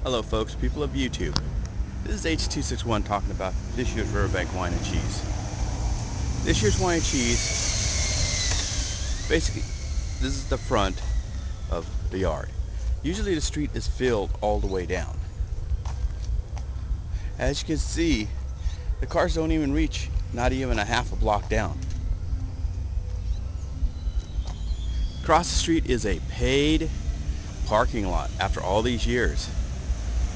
Hello folks, people of YouTube. This is H261 talking about this year's Riverbank wine and cheese. This year's wine and cheese, basically, this is the front of the yard. Usually the street is filled all the way down. As you can see, the cars don't even reach not even a half a block down. Across the street is a paid parking lot after all these years.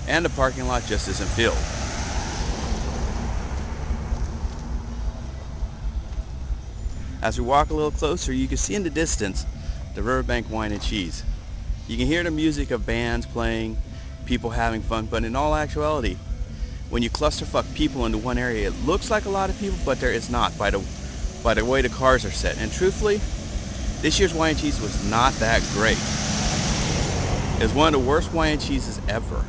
And the parking lot just isn't filled. As we walk a little closer, you can see in the distance the Riverbank Wine and Cheese. You can hear the music of bands playing, people having fun, but in all actuality, when you clusterfuck people into one area, it looks like a lot of people, but there is not by the way the cars are set. And truthfully, this year's wine and cheese was not that great. It was one of the worst wine and cheeses ever,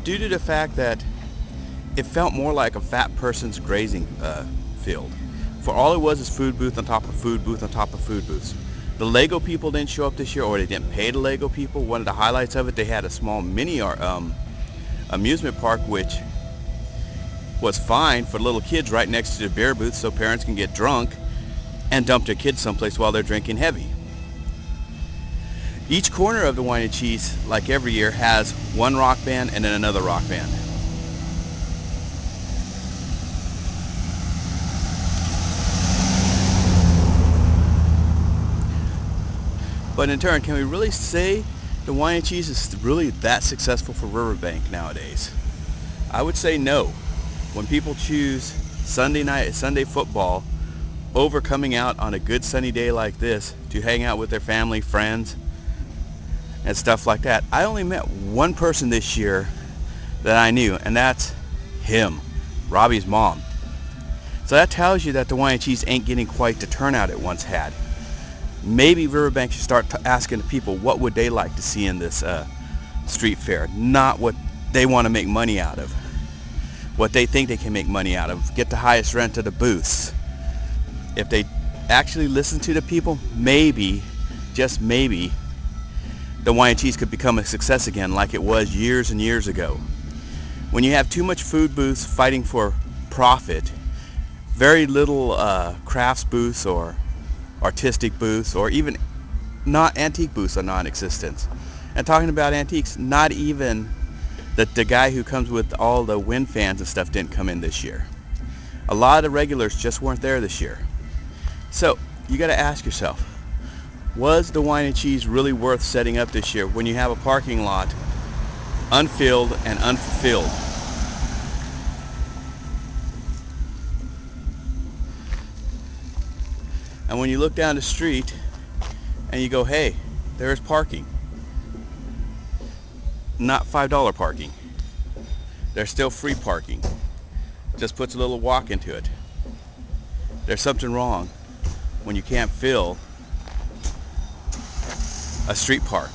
due to the fact that it felt more like a fat person's grazing field. For all it was is food booth on top of food booth on top of food booths. The Lego people didn't show up this year, or they didn't pay the Lego people. One of the highlights of it, they had a small mini amusement park, which was fine for little kids right next to the beer booth, so parents can get drunk and dump their kids someplace while they're drinking heavy. Each corner of the wine and cheese, like every year, has one rock band and then another rock band. But in turn, can we really say the wine and cheese is really that successful for Riverbank nowadays? I would say no. When people choose Sunday football over coming out on a good sunny day like this to hang out with their family, friends, and stuff like that. I only met one person this year that I knew, and that's him, Robbie's mom. So that tells you that the wine and cheese ain't getting quite the turnout it once had. Maybe Riverbank should start asking the people what would they like to see in this street fair, not what they want to make money out of, what they think they can make money out of, get the highest rent of the booths. If they actually listen to the people, maybe, just maybe, the wine and cheese could become a success again like it was years and years ago. When you have too much food booths fighting for profit, very little crafts booths or artistic booths or even not antique booths are non-existent. And talking about antiques, not even the guy who comes with all the wind fans and stuff didn't come in this year. A lot of the regulars just weren't there this year. So you got to ask yourself, was the wine and cheese really worth setting up this year when you have a parking lot unfilled and unfulfilled? And when you look down the street and you go, hey, there's parking. Not $5 parking. There's still free parking. Just puts a little walk into it. There's something wrong when you can't fill a street park.